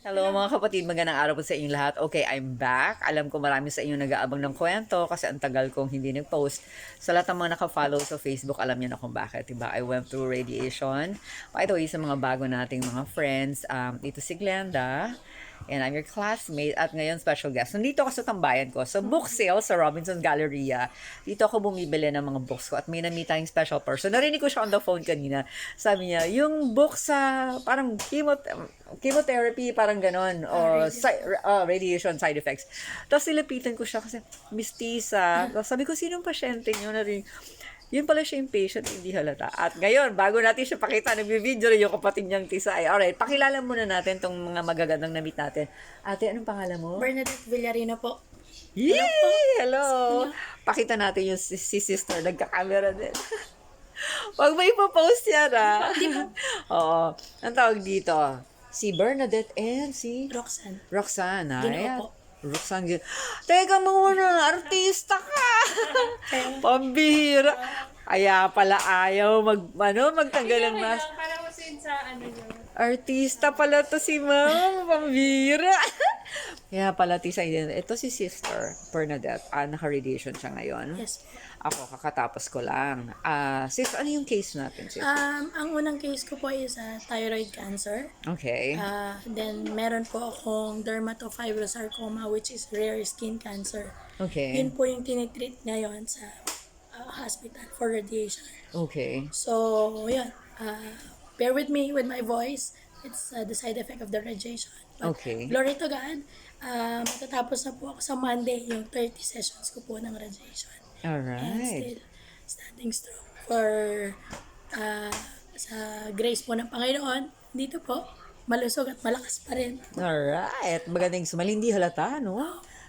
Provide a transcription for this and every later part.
Hello mga kapatid, magandang araw po sa inyong lahat. Okay, I'm back. Alam ko marami sa inyo nag-aabang ng kwento kasi ang tagal kong hindi nag-post. Sa lahat ng mga naka-follow sa Facebook, alam niyo na kung bakit. Diba? I went through radiation. By the way, sa mga bago nating mga friends, ito si Glenda. And I'm your classmate at ngayon special guest. Nandito ako sa tambayan ko sa book sale sa Robinson Galleria. Dito ako bumibili ng mga books ko at may na-meet tayong special person. Narinig ko siya on the phone kanina. Sabi niya, yung book sa parang chemotherapy, parang ganon, or radiation side effects. Tapos nilapitan ko siya kasi mistisa. Tapos sabi ko, sinong pasyente niyo na rin? Yun pala siya yung patient, hindi halata. At ngayon, bago natin siya pakita, nag-video rin yung kapatid niyang Tisay. Alright, pakilala muna natin tong mga magagandang na-meet natin. Ate, anong pangalan mo? Bernadette Villarino po. Yee! Hello! Pakita natin yung si sister, nagka-camera din. Huwag mo ipopost yan, ha? Oo. Ang tawag dito, si Bernadette and si Roxanne. Roxanne, ha? Ginoo Ayan. po. Roxanne, teka muna, artista ka! Pambihira! Kaya pala ayaw magtanggal ng mask. Para ko sa ano yun. Artista pala to si ma'am, pambihira! Kaya pala Tisay din. Ito si Sister Bernadette. Naka-radiation siya ngayon. Yes po. Ako, kakatapos ko lang. Sis, ano yung case natin, sis? Ang unang case ko po is thyroid cancer. Okay. Then meron po akong dermatofibrosarcoma which is rare skin cancer. Okay. Yun po yung tinitreat ngayon sa hospital for radiation. Okay. So, yun. Bear with me with my voice. It's the side effect of the radiation. But Okay. glory to God. Matatapos na po ako sa Monday yung 30 sessions ko po ng radiation. And Alright. still standing strong for sa grace po ng Panginoon. Dito po, malusog at malakas pa rin. Alright. Magandang sumal. Hindi halata, no?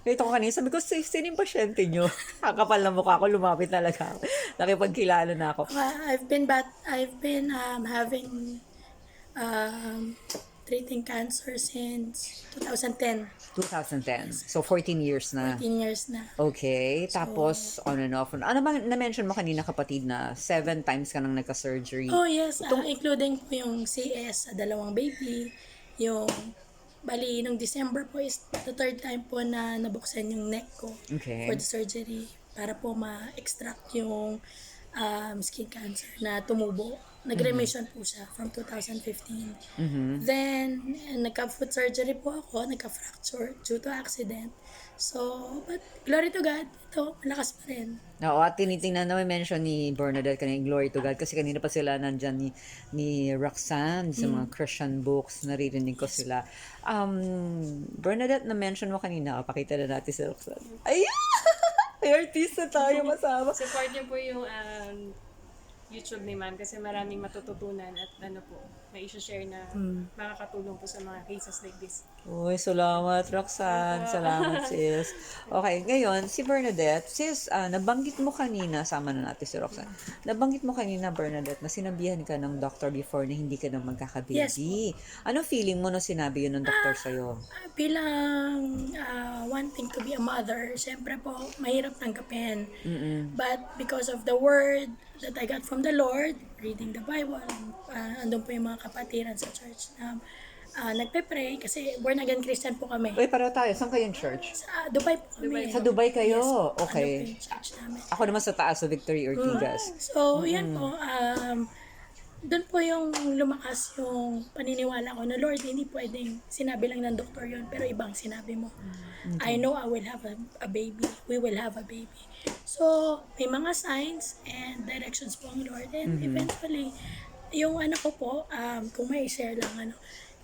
Ito ko kanina, sabi ko, sino yung pasyente nyo? Kakapal na mukha ko, lumapit talaga ako. Nakipagkilala na ako. I've been having treating cancer since 2010. 2010. So, 14 years na. 14 years na. Okay. Tapos, on and off. Ano bang na-mention mo kanina, kapatid, na 7 times ka nang nagka-surgery? Oh yes, including po yung CS sa dalawang baby, yung bali nung December po is the third time po na nabuksan yung neck ko Okay. for the surgery para po ma-extract yung skin cancer na tumubo. Nag-remission po siya from 2015. Then, nagka-foot surgery po ako, nagka-fracture due to accident. So, but glory to God, ito, malakas pa rin. Oo, at tinitingnan na may mention ni Bernadette kanina, glory to God, kasi kanina pa sila nandyan ni Roxanne sa mga Christian books, naririnig ko sila. Bernadette, na-mention mo kanina, pakita na natin si Roxanne. Ayan! May artista tayo masama. Support niyo po yung YouTube ni ma'am kasi maraming matututunan at ano po, may i-share na makakatulong po sa mga cases like this. Uy, salamat, Roxanne. Salamat, sis. Okay, ngayon, si Bernadette, sis, nabanggit mo kanina, sama na natin si Roxanne, nabanggit mo kanina, Bernadette, na sinabihan ka ng doctor before na hindi ka na magkakababy. Yes po. Ano feeling mo nung sinabi yun ng doctor sa'yo? Bilang wanting to be a mother, syempre po, mahirap tanggapin. But because of the word that I got from the Lord, reading the Bible, andun po yung mga kapatiran sa church na nagpe-pray kasi born again Christian po kami. Uy, pareho tayo. Saan kayong church? Sa Dubai po kami. Sa Dubai kayo? Yes, Okay. andun po yung church namin. Ako naman sa taas, sa Victory Ortigas. So, yan po. Doon po yung lumakas yung paniniwala ko na Lord, hindi pwedeng sinabi lang ng doktor yon pero ibang sinabi mo. I know I will have a baby. We will have a baby. So, may mga signs and directions po ang Lord. And eventually, yung anak ko po, kung may share lang,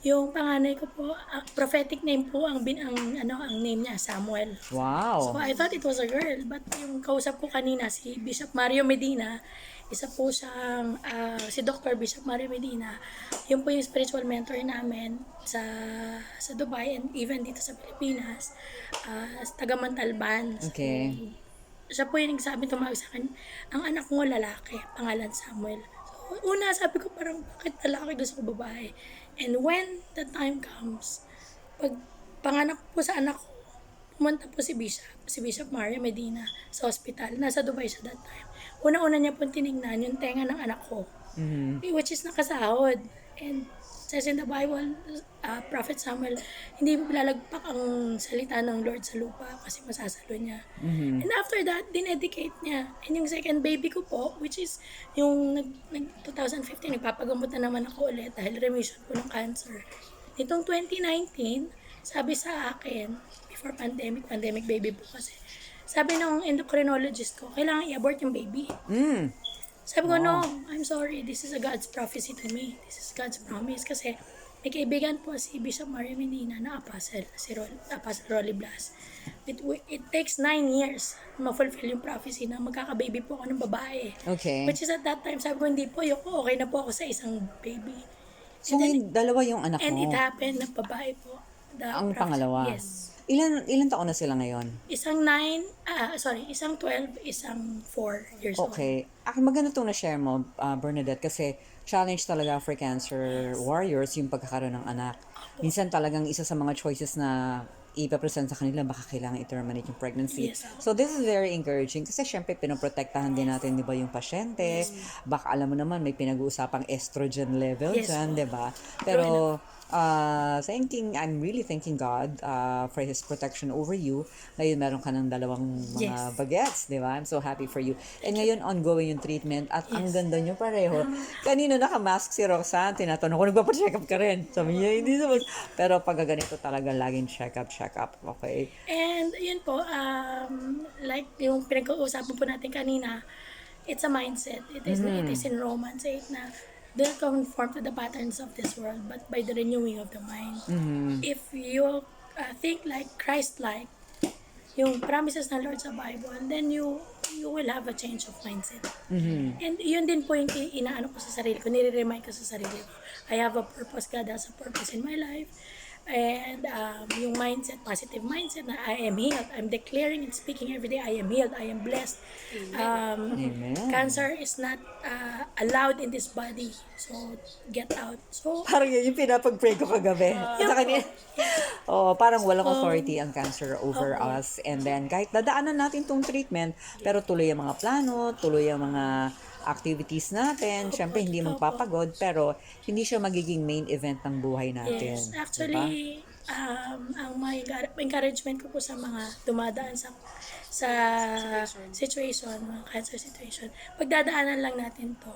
yung panganay ko po, prophetic name po ang name niya, Samuel. So, Wow. I thought it was a girl, but yung kausap ko kanina, si Bishop Mario Medina, isa po siyang, si Dr. Bishop Mario Medina, yun po yung spiritual mentor namin sa Dubai and even dito sa Pilipinas, taga Montalban. So, Okay. siya po yung nagsabi, tumawag sa akin, ang anak mo lalaki, pangalan Samuel. So, una sabi ko parang, bakit lalaki gusto ko babae? And when the time comes, pag panganak po sa anak ko, pumunta po si Bishop Mario Medina sa hospital. Nasa Dubai siya that time. Una-una niya po tinignan yung tenga ng anak ko, which is nakasahod. And says in the Bible, Prophet Samuel, hindi lalagpak ang salita ng Lord sa lupa kasi masasalo niya. And after that, dinedicate niya. And yung second baby ko po, which is yung 2015, nagpapagamot na naman ako ulit dahil remission ko ng cancer. Nitong 2019, sabi sa akin, before pandemic baby po kasi, sabi ng endocrinologist ko, kailangan i-abort yung baby. Sabi ko, no, I'm sorry, this is a God's prophecy to me. This is God's promise. Kasi may kaibigan po si Bishop Mario Medina na apostle, Apostle Rolly Blas. It takes 9 years ma-fulfill yung prophecy na magkaka-baby po ako ng babae. Okay. Which is at that time, sabi ko, hindi po, okay na po ako sa isang baby. So, ngayon, dalawa yung anak And mo. it happened na babae po. Ang pangalawa? Yes. Ilan taon na sila ngayon? Isang 12, isang 4 years old. Okay. Maganda itong na-share mo, Bernadette, kasi challenge talaga for cancer warriors yung pagkakaroon ng anak. Minsan talagang isa sa mga choices na ipapresent sa kanila, baka kailangan i-terminate yung pregnancy. Yes. So this is very encouraging kasi syempre pinoprotektahan din natin, di ba, yung pasyente. Baka alam mo naman, may pinag-uusapang estrogen level Yes. dyan, di ba? Pero I'm really thanking God for His protection over you. Ngayon meron ka ng dalawang mga Yes. bagets, di ba? I'm so happy for you. And ngayon ongoing yung treatment at ang ganda nyo pareho. Kanina nakamask si Roxanne, tinatanong ko, nagpapacheck up ka rin. Sabi niya, hindi naman. Pero pag ganito talaga, laging check up. Okay? And yun po, like yung pinag-uusapan po natin kanina, it's a mindset. It is in Romans 8 na do not conform to the patterns of this world, but by the renewing of the mind. If you think like Christ-like, yung promises ng Lord sa Bible, then you will have a change of mindset. And yun din po yung inaano ko sa sarili ko, nire-remind ko sa sarili ko. I have a purpose, God has a purpose in my life. And yung mindset, positive mindset na I am healed. I'm declaring and speaking every day, I am healed, I am blessed. Amen. Cancer is not allowed in this body. So, get out. So, Parang yun yung pinapag-pray ko kagabi. Sa kanina. Parang walang authority ang cancer over us. And then, kahit dadaanan natin tong treatment, pero tuloy ang mga plano, tuloy ang mga activities natin. Siyempre, hindi magpapagod, pero hindi siya magiging main event ng buhay natin. yes. Actually, ang my encouragement ko po sa mga dumadaan sa situation, mga cancer situation, pagdadaanan lang natin to.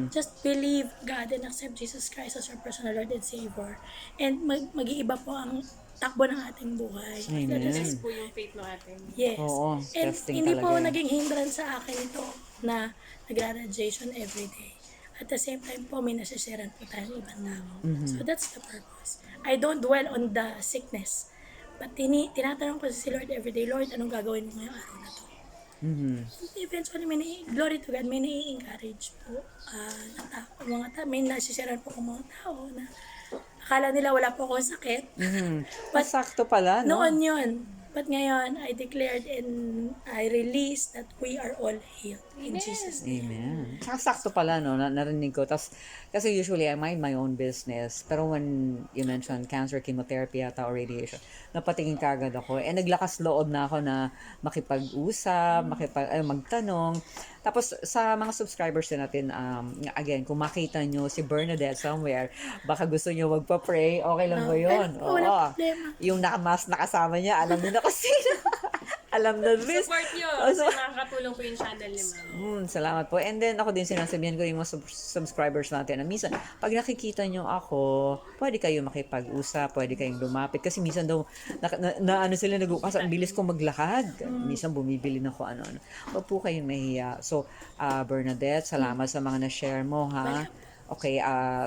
Just believe God and accept Jesus Christ as your personal Lord and Savior. And mag-iiba po ang takbo ng ating buhay. Amen. Yes po yung faith ng ating. Yes. Oo, And testing hindi talaga po yan. naging hindrance sa akin ito na nagra-radiation every day. At the same time po, may nasisiran po tayong ibang tao. So that's the purpose. I don't dwell on the sickness. But tinatanong ko si Lord every day, Lord, anong gagawin mo ngayong araw na to? Eventually, glory to God, may nai-encourage po. May nasisiran po mga tao na akala nila wala po akong sakit. But Sakto pala, no? noon yun. But ngayon, I declared and I released that we are all healed in Jesus' name. Amen. Saka sakto pala, no? Narinig ko. Kasi usually, I mind my own business. Pero when you mentioned cancer, chemotherapy yata, or radiation, napatingin ka agad ako. And naglakas loob na ako na makipag-usap, magtanong. Tapos, sa mga subscribers din natin, again, kung makita nyo si Bernadette somewhere, baka gusto nyo magpa-pray, okay lang ba yun? Wala problema. Yung nakamask na kasama niya, alam nyo na kasi. Alam na this. Support nyo. Kasi nakakatulong po yung channel ni Ma'am. Salamat po. And then ako din sinasabihan ko yung mga subscribers natin na minsan, pag nakikita nyo ako, pwede kayo makipag-usap, pwede kayong lumapit. Kasi minsan daw, ano sila nag-ukas, ang bilis kong maglakad. Minsan bumibili na ko ano-ano. Huwag po kayong mahiya. So, Bernadette, salamat sa mga na-share mo, ha? Okay,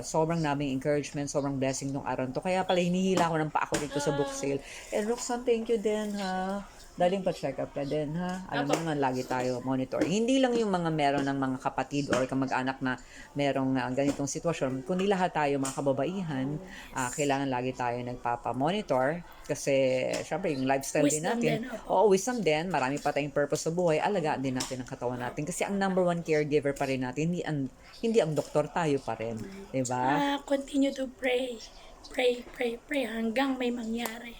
sobrang naming encouragement, sobrang blessing nung araw to. Kaya pala hinihila ko ng pa ako dito sa book sale. And Roxanne, thank you din, ha? Daling pa-check up ka din, ha? Alam mo naman, lagi tayo monitor. Hindi lang yung mga meron ng mga kapatid or kamag-anak na merong ganitong sitwasyon, kundi lahat tayo, mga kababaihan, kailangan lagi tayo nagpapa-monitor kasi, syempre, yung lifestyle din Wisdom natin. din, Oo, wisdom din. Marami pa tayong purpose sa buhay. Alagaan din natin ang katawan natin. Kasi ang number one caregiver pa rin natin, hindi ang doktor, tayo pa rin. Diba? Continue to pray. Pray hanggang may mangyari.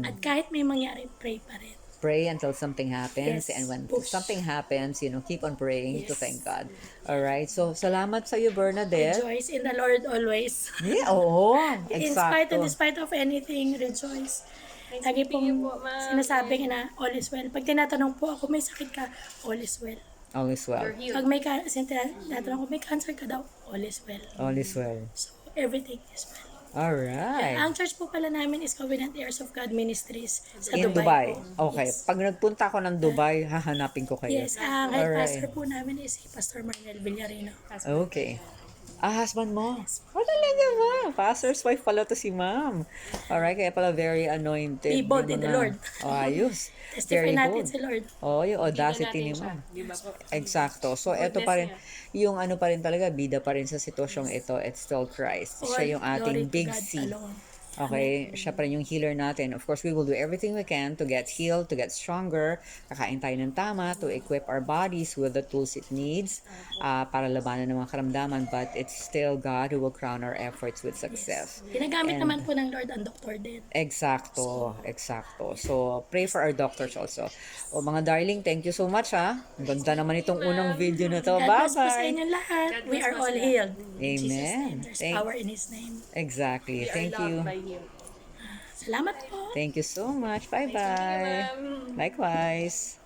At kahit may mangyari, pray pa rin. pray until something happens. Yes. And when Push. something happens, keep on praying to Yes. thank God. Alright? So, salamat sa iyo, Bernadette. Rejoice in the Lord always. Yeah, oo. In spite and Exacto. despite of anything, rejoice. Nice Lagi meeting you pong po, ma'am. sinasabi na all is well. Pag tinatanong po ako, may sakit ka, all is well. All is well. You're healed. Pag may tinatanong ko, may cancer ka daw, all is well. All is well. So, everything is well. Alright. Ang church po pala namin is Covenant Heirs of God Ministries sa In Dubai. Dubai. po. Okay. Yes. Pag nagpunta ako ng Dubai, hahanapin ko kayo. Yes, ang head Alright. pastor po namin is si Pastor Marnel Villarino. Okay. Husband mo? Oh, talaga ba? Pastor's wife pala to si ma'am. Alright, kaya pala very anointed. Be bold yung in the mga- Lord. Oh, ayos. Testify Very natin bold. si Lord. Oh, yung audacity Tingnan ni natin siya, ma'am. di ba po? Exacto. So, eto Boldness pa rin, niya. yung ano pa rin talaga, bida pa rin sa sitwasyong ito, it's still Christ. Siya yung All glory ating to big God C. alone. Okay? Siya pa rin yung healer natin. Of course, we will do everything we can to get healed, to get stronger, kakain tayo ng tama, to equip our bodies with the tools it needs para labanan ng mga karamdaman. But it's still God who will crown our efforts with success. Ginagamit And- naman po ng Lord ang doktor din. Exacto, exacto. So, pray for our doctors also. O mga darling, thank you so much ha. Ang ganda naman itong unang video na to. God bless po sa Bye-bye. inyo lahat. God We bless are po all sila. healed. In Jesus' Amen. name. There's Thank- power in His name. Exactly. We are Thank loved you. by Him. Salamat po. Thank you so much. Bye-bye. ma'am. Likewise.